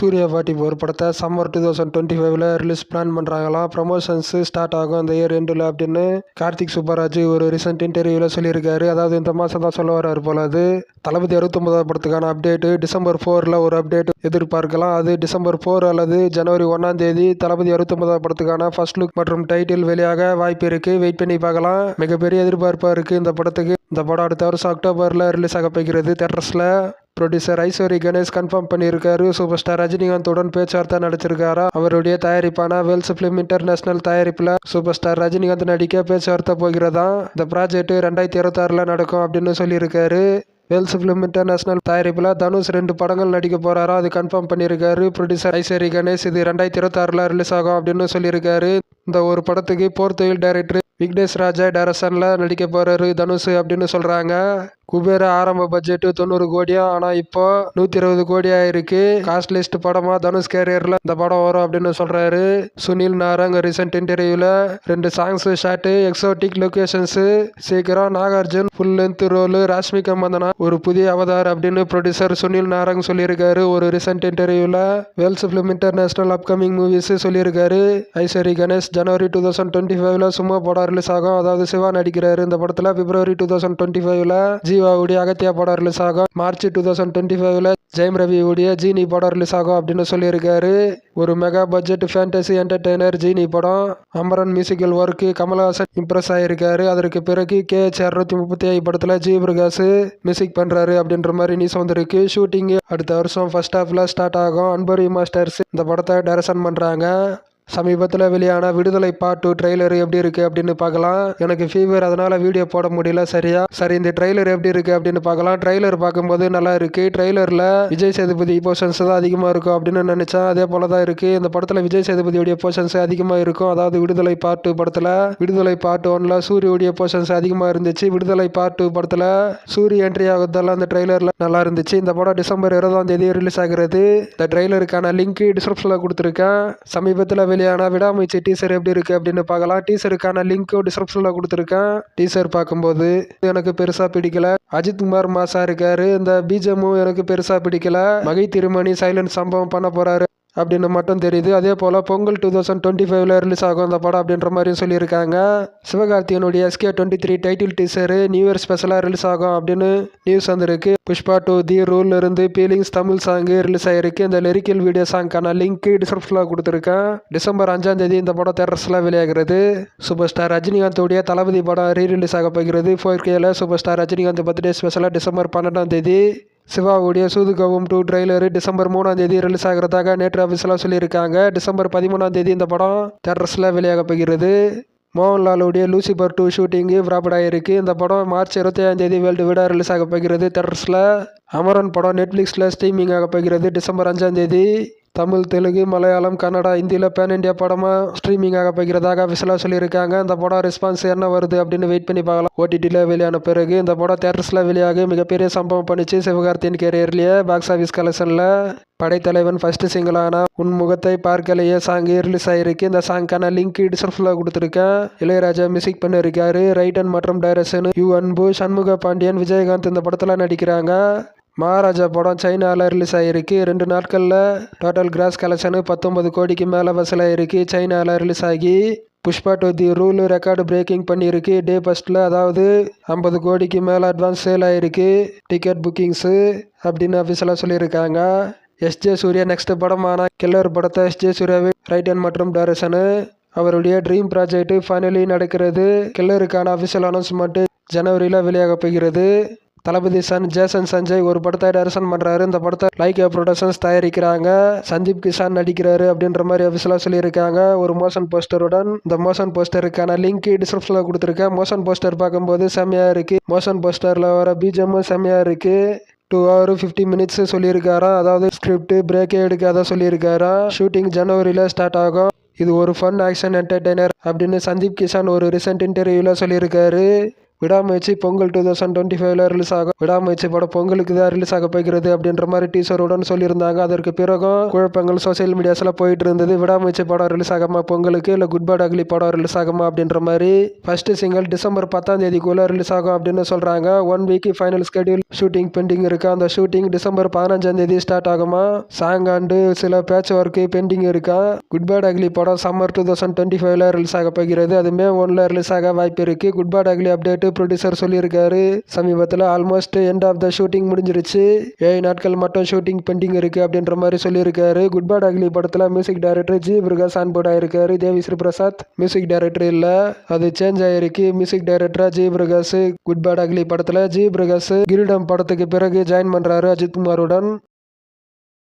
சூர்யா பாட்டி ஒரு படத்தை சம்மர் 2025ல் ரிலீஸ் பிளான் பண்ணுறாங்களாம். ப்ரமோஷன்ஸு ஸ்டார்ட் ஆகும் அந்த இயர் எண்டில் அப்படின்னு கார்த்திக் சுப்பராஜ் ஒரு ரீசெண்ட் இன்டர்வியூவில் சொல்லியிருக்காரு. அதாவது இந்த மாதம் தான் சொல்ல வர்றாரு போல. அது தளபதி 69 படத்துக்கான அப்டேட்டு டிசம்பர் 4ல் ஒரு அப்டேட் எதிர்பார்க்கலாம். அது டிசம்பர் 4 அல்லது ஜனவரி 1 தளபதி 69 படத்துக்கான ஃபர்ஸ்ட் லுக் மற்றும் டைட்டில் வெளியாக வாய்ப்பு இருக்குது. வெயிட் பண்ணி பார்க்கலாம். மிகப்பெரிய எதிர்பார்ப்பாக இருக்குது இந்த படத்துக்கு. இந்த படம் அடுத்த வருஷம் அக்டோபரில் ரிலீஸ் ஆக போகிறது தியேட்டர்ஸில். ப்ரொடியூசர் ஐஸ்வரி கணேஷ் கன்ஃபார்ம் பண்ணியிருக்காரு. சூப்பர் ஸ்டார் ரஜினிகாந்துடன் பேச்சுவார்த்தை நடத்திருக்காரா. அவருடைய தயாரிப்பான வேல்ஸ் ஃபிலிம் இன்டர்நேஷனல் தயாரிப்பில் சூப்பர் ஸ்டார் ரஜினிகாந்த் நடிக்க பேச்சுவார்த்தை போகிறதா. இந்த ப்ராஜெக்ட் 2026ல் நடக்கும் அப்படின்னு சொல்லியிருக்காரு. வேல்ஸ் ஃபிலிம் இன்டர்நேஷனல் தயாரிப்பில் தனுஷ் 2 படங்கள் நடிக்க போகிறாரா, அது கன்ஃபார்ம் பண்ணியிருக்காரு ப்ரொடியூசர் ஐஸ்வரி கணேஷ். இது 2026ல் ரிலீஸ் ஆகும் அப்படின்னு சொல்லியிருக்காரு. இந்த ஒரு படத்துக்கு போர்த்துகல் டைரக்டர் விக்னேஷ் ராஜா டைரக்ஷனில் நடிக்க போகிறாரு தனுஷ் அப்படின்னு சொல்கிறாங்க. குபேர ஆரம்ப பட்ஜெட்டு 90 கோடியா, ஆனால் இப்போ 120 கோடி ஆயிருக்கு. காஸ்ட்லிஸ்ட் படமா தனுஷ் கேரியரில் இந்த படம் வரும் அப்படின்னு சொல்றாரு சுனில் நாரங். ரீசெண்ட் இன்டர்வியூவில் 2 சாங்ஸ் ஷாட்டு, எக்ஸோட்டிக் லொகேஷன்ஸு, சீக்கிரம் Nagarjun full length role, Rashmika Mandanna ஒரு புதிய அவதார் அப்படின்னு ப்ரொடியூசர் சுனில் நாரங் சொல்லியிருக்காரு ஒரு ரீசெண்ட் இன்டர்வியூவில். Vels film international upcoming movies சொல்லியிருக்காரு. ஐஸ்வரி கணேஷ் ஜனவரி 2025ல் சும்மா படம் ரிலீஸ் ஆகும். அதாவது சிவா நடிக்கிறாரு இந்த படத்தில். பிப்ரவரி 2025ல் ஜீவாவுடைய அகத்தியா படம் ரிலீஸ் ஆகும். மார்ச் 2025ல் ஜெயம் ரவியுடைய ஜீனி படம் ரிலீஸ் ஆகும் அப்படின்னு சொல்லியிருக்காரு. ஒரு mega budget fantasy entertainer Genie படம். Amaran musical work Kamal Haasan impress ஆகியிருக்காரு. அதற்கு பிறகு KH 635 படத்தில் ஜி பிரகாஷ் மியூசிக் பண்ணுறாரு அப்படின்ற மாதிரி நியூஸ் வந்திருக்கு. ஷூட்டிங்கு அடுத்த வருஷம் ஃபர்ஸ்ட் ஹாஃபில் ஸ்டார்ட் ஆகும். அன்பரி மாஸ்டர்ஸ் இந்த படத்தை டைரக்ஷன் பண்ணுறாங்க. சமீபத்தில் வெளியான விடுதலை பார்ட் 2 ட்ரெய்லர் எப்படி இருக்குது அப்படின்னு பார்க்கலாம். எனக்கு ஃபீவர், அதனால் வீடியோ போட முடியல சரியா. சரி, இந்த ட்ரெய்லர் எப்படி இருக்குது அப்படின்னு பார்க்கலாம். ட்ரெய்லர் பார்க்கும்போது நல்லா இருக்குது. ட்ரெய்லரில் விஜய் சேதுபதி போர்ஷன்ஸ் தான் அதிகமாக இருக்கும் அப்படின்னு நினச்சேன். அதே போல தான் இருக்குது. இந்த படத்தில் விஜய் சேதுபதியுடைய போர்ஷன்ஸ் அதிகமாக இருக்கும். அதாவது விடுதலை பார்ட் 2 படத்தில். விடுதலை பார்ட் 1ல் சூரியுடைய போர்ஷன்ஸ் அதிகமாக இருந்துச்சு. விடுதலை பார்ட் 2 படத்தில் சூரிய என்ட்ரி ஆகுதெல்லாம் அந்த ட்ரெய்லரில் நல்லா இருந்துச்சு. இந்த படம் டிசம்பர் 20 ரிலீஸ் ஆகிறது. இந்த ட்ரெய்லருக்கான லிங்க் டிஸ்கிரிப்ஷனில் கொடுத்துருக்கேன். சமீபத்தில் வெளியான விடாமுயற்சி டீசர் எப்படி இருக்கு அப்படின்னு பார்க்கலாம். டீசருக்கான லிங்க்கும் டிஸ்கிரிப்ஷனில் கொடுத்துருக்கேன். டீசர் பார்க்கும்போது எனக்கு பெருசா பிடிக்கல. அஜித் குமார் மாசா இருக்காரு. இந்த பிஜிஎம்மும் எனக்கு பெருசா பிடிக்கல. மகை திருமணி சைலண்ட் சம்பவம் பண்ண போறாரு அப்படின்னு மட்டும் தெரியுது. அதே போல் பொங்கல் 2025ல் ரிலீஸ் ஆகும் அந்த படம் அப்படின்ற மாதிரியும் சொல்லியிருக்காங்க. சிவகார்த்திகனுடைய SK23 title teacher new year ஸ்பெஷலாக ரிலீஸ் ஆகும் அப்படின்னு நியூஸ் வந்திருக்கு. புஷ்பா 2 தி ரூல் இருந்து ஃபீலிங்ஸ் தமிழ் சாங்கு ரிலீஸ் ஆகிருக்கு. இந்த லிரிக்கல் வீடியோ சாங்கான லிங்க் டிஸ்கிரிப்ஷனில் கொடுத்துருக்கேன். டிசம்பர் 5 இந்த படம் தியேட்டர்ஸில் வெளியாகிறது. சூப்பர் ஸ்டார் ரஜினிகாந்தோடைய தளபதி படம் ரீரிலீஸ் ஆக போகிறது 4Kல. சூப்பர் ஸ்டார் ரஜினிகாந்த் பர்த்டே ஸ்பெஷலாக டிசம்பர் 12 சிவாவுடைய சூதுகவும் 2 ட்ரெய்லரு டிசம்பர் 3 ரிலீஸ் ஆகிறதாக நேற்று அபிஷியலாக சொல்லியிருக்காங்க. டிசம்பர் 13 இந்த படம் தியேட்டர்ஸில் வெளியாக போகிறது. மோகன்லாலுடைய லூசிபர் 2 ஷூட்டிங்கு ப்ராப்பர்ட் ஆகிருக்கு. இந்த படம் மார்ச் 25 வேர்ல்டு விட ரிலீஸ் ஆக போகிறது தியேட்டர்ஸில். அமரன் படம் நெட்ஃப்ளிக்ஸில் ஸ்ட்ரீமிங் ஆக போகிறது டிசம்பர் 5 தமிழ், தெலுங்கு, மலையாளம், கன்னடா, இந்தியில் பேன் இண்டியா படமாக ஸ்ட்ரீமிங் ஆக போகிறதாக அபிஷியலாக சொல்லியிருக்காங்க. இந்த படம் ரெஸ்பான்ஸ் என்ன வருது அப்படின்னு வெயிட் பண்ணி பார்க்கலாம். OTTயில் வெளியான பிறகு இந்த படம் தியேட்டர்ஸில் வெளியாக மிகப்பெரிய சம்பவம் பண்ணிச்சு. சிவகார்த்தியின் கேரியர்லேயே பாக்ஸ் ஆஃபீஸ் கலெக்ஷனில் படைத்தலைவன் ஃபர்ஸ்ட் சிங்கிளான உன் முகத்தை பார்க்கலையே சாங்கு ரிலீஸ் ஆகிருக்கு. இந்த சாங்கான லிங்க் டிஸ்கிரிப்ஷனில் கொடுத்துருக்கேன். இளையராஜா மியூசிக் பண்ணியிருக்காரு. ரைட்டன் மற்றும் டைரக்ஷன் யு அன்பு, சண்முக பாண்டியன், விஜயகாந்த் இந்த படத்தில் நடிக்கிறாங்க. மகாராஜா படம் சைனாவில் ரிலீஸ் ஆகிருக்கு. 2 நாட்களில் டோட்டல் கிராஸ் கலெக்ஷனு 19 கோடிக்கு மேலே வசூலாகிருக்கு சைனாவில் ரிலீஸ் ஆகி. Pushpa 2 the rule record breaking பண்ணியிருக்கு. டே ஃபர்ஸ்ட்டில், அதாவது 50 கோடிக்கு மேலே அட்வான்ஸ் சேல் ஆகிருக்கு டிக்கெட் புக்கிங்ஸு அப்படின்னு அஃபிஷியலாக சொல்லியிருக்காங்க. SJ சூர்யா நெக்ஸ்ட் படமான கில்லர் படத்தை SJ சூர்யாவின் ரைட்டன் மற்றும் டைரக்ஷனு அவருடைய ட்ரீம் ப்ராஜெக்ட் ஃபைனலி நடக்கிறது. கில்லருக்கான அஃபிஷியல் அனௌன்ஸ்மெண்ட் ஜனவரியில் வெளியாக போகிறது. தளபதி சன் ஜேசன் சஞ்சய் ஒரு படத்தை டைரக்ஷன் பண்ணுறாரு. இந்த படத்தை லைகா ப்ரொடக்ஷன்ஸ் தயாரிக்கிறாங்க. சந்தீப் கிஷான் நடிக்கிறாரு அப்படின்ற மாதிரி அஃபிஷியலாக சொல்லியிருக்காங்க ஒரு மோஷன் போஸ்டருடன். இந்த மோஷன் போஸ்டருக்கான லிங்க் டிஸ்கிரிப்ஷனில் கொடுத்துருக்கேன். மோஷன் போஸ்டர் பார்க்கும்போது செம்மையாக இருக்குது. மோஷன் போஸ்டரில் வர பிஜிஎம்மும் செம்மையாக இருக்குது. 2 hours 50 minutes சொல்லியிருக்காராம். அதாவது ஸ்கிரிப்ட் பிரேக்கே எடுக்காத சொல்லியிருக்காராம். ஷூட்டிங் ஜனவரியில் ஸ்டார்ட் ஆகும். இது ஒரு ஃபன் ஆக்ஷன் என்டர்டெய்னர் அப்படின்னு சந்தீப் கிஷான் ஒரு ரீசெண்ட் இன்டர்வியூவில் சொல்லியிருக்காரு. விடாமுயற்சி பொங்கல் 2025ல ரிலீஸ் ஆகும். விடாமுயற்சி படம் பொங்கலுக்கு தான் ரிலீஸ் ஆக போகிறது அப்படின்ற மாதிரி டீசருடன் சொல்லியிருந்தாங்க. அதற்கு பிறகும் குழப்பங்கள் சோசியல் மீடியாஸ்ல போயிட்டு இருந்தது. விடாமுயற்சி படம் ரிலீஸ் ஆகாம பொங்கலுக்கு, இல்லை குட் பேட் அக்லி படம் ரிலீஸ் ஆகுமா அப்படின்ற மாதிரி. ஃபர்ஸ்ட் சிங்கிள் டிசம்பர் 10ஆம் தேதிக்குள்ள ரிலீஸ் ஆகும் அப்படின்னு சொல்றாங்க. 1 week final schedule shooting pending இருக்கு. அந்த ஷூட்டிங் டிசம்பர் 15ஆம் தேதி ஸ்டார்ட் ஆகுமா. சாங் அண்டு சில பேட்ச் ஒர்க் பெண்டிங் இருக்கா. குட் பேட் அக்லி படம் சம்மர் 2025ல ரிலீஸ் ஆக போகிறது. அது மே 1ல ரிலீஸ் ஆக வாய்ப்பு இருக்கு. Good bad ugly update producer சொல்லியிருக்காரு. சமீபத்தில் almost end of the shooting முடிஞ்சிருச்சு, 7 நாட்கள் மட்டும் ஷூட்டிங் பெண்டிங் இருக்கு அப்படின்ற மாதிரி சொல்லியிருக்காரு. குட் பேட் அக்லி படத்தில் music director G Prakash on board ஆயிருக்காரு. தேவி ஸ்ரீ பிரசாத் மியூசிக் டைரக்டர் இல்ல, அது சேஞ்ச் ஆயிருக்கு. மியூசிக் டைரக்டரா G Prakash Good bad Ugly படத்தில். ஜி பிரகாஷ் கிரீடம் படத்துக்கு பிறகு ஜாயின் பண்றாரு அஜித் குமாருடன்.